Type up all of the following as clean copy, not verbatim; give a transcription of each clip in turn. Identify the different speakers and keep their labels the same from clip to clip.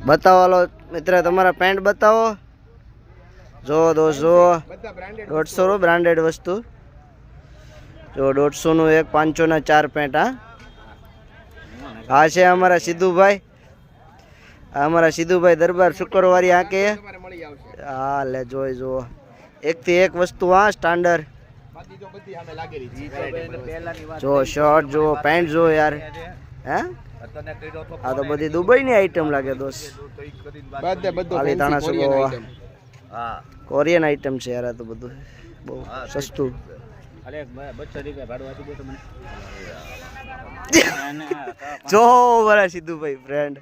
Speaker 1: बताओ लो मित्र तमारा पेंट बताओ जो 200 150 ब्रांडेड वस्तु जो 150 નું એક 500 ના 4 પેન્ટ આ છે અમારા સિદ્ધુભાઈ અમારા સિદ્ધુભાઈ દરબાર શુક્રવારી આકે હા લે જોઈ જો એક થી એક વસ્તુ આ સ્ટાન્ડર્ડ જો શર્ટ જો પેન્ટ જો યાર હે આ તો બધી દુબઈ ની આઈટમ લાગે દોસ્ત પાલીતાણા સુગો કોરિયન આઈટમ છે યાર આ તો બધું બહુ સસ્તું જો મારા સિદ્ધુભાઈ ફ્રેન્ડ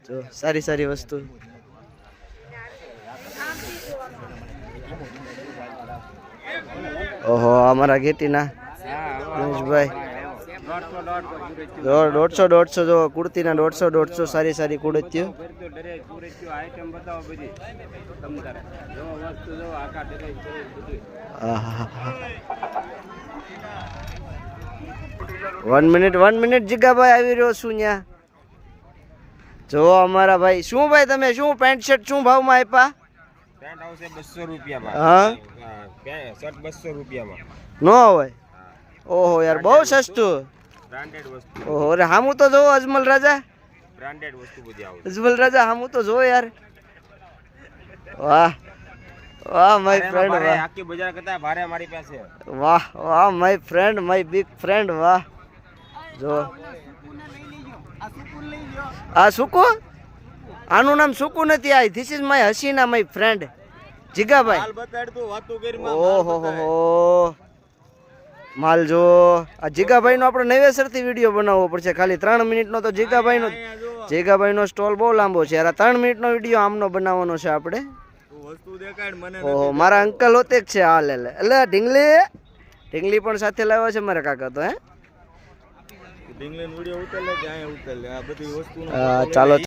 Speaker 1: જો સારી સારી વસ્તુ ઓહો અમારા ગેટીના દિનેશભાઈ 150 જો કુર્તીના 150 સારી સારી કુર્તીઓ વન મિનિટ જીગાભાઈ આવી રહ્યો છું ત્યાં જો અમારા ભાઈ શું ભાઈ તમે શું પેન્ટ શર્ટ શું ભાવમાં આપ્યા
Speaker 2: પેન્ટ આવશે 200 રૂપિયામાં
Speaker 1: હા
Speaker 2: શર્ટ 200 રૂપિયામાં
Speaker 1: નો હોય ઓહો યાર બહુ સસ્તું
Speaker 2: બ્રાન્ડેડ વસ્તુ
Speaker 1: ઓહો અરે હામું તો જો અજમલ રાજા
Speaker 2: બ્રાન્ડેડ વસ્તુ બધી આવે
Speaker 1: અજમલ રાજા હામું તો જો યાર વાહ વાહ માય ફ્રેન્ડ વાહ
Speaker 2: આખી બજાર કરતા ભારે મારી પાસે
Speaker 1: વાહ વાહ my friend my big friend વાહ જો આ સુકુ આનું નામ સુકુ નથી આ ધીસ ઇઝ માય હસીના માય ફ્રેન્ડ જીગાભાઈ
Speaker 2: હાલ બતાડ તું વાતો કરી માં
Speaker 1: ઓહો હો માલ જો આ જીગાભાઈ નો આપણે નવેસરથી વિડીયો બનાવવો પડશે ખાલી 3 મિનિટનો તો જીગાભાઈ નો સ્ટોલ બહુ લાંબો છે યાર 3 મિનિટનો વિડીયો આમનો બનાવવાનો છે આપણે
Speaker 2: વસ્તુ દેખાડ મને
Speaker 1: ઓહો મારા અંકલ હોતે જ છે આ લે એટલે ઢીંગલી પણ સાથે લાવ્યા છે મારા કાકા તો હે
Speaker 2: ઢીંગલીનો વિડીયો ઉતાર લે કે અહીંયા ઉતાર લે આ બધી વસ્તુ
Speaker 1: ચાલો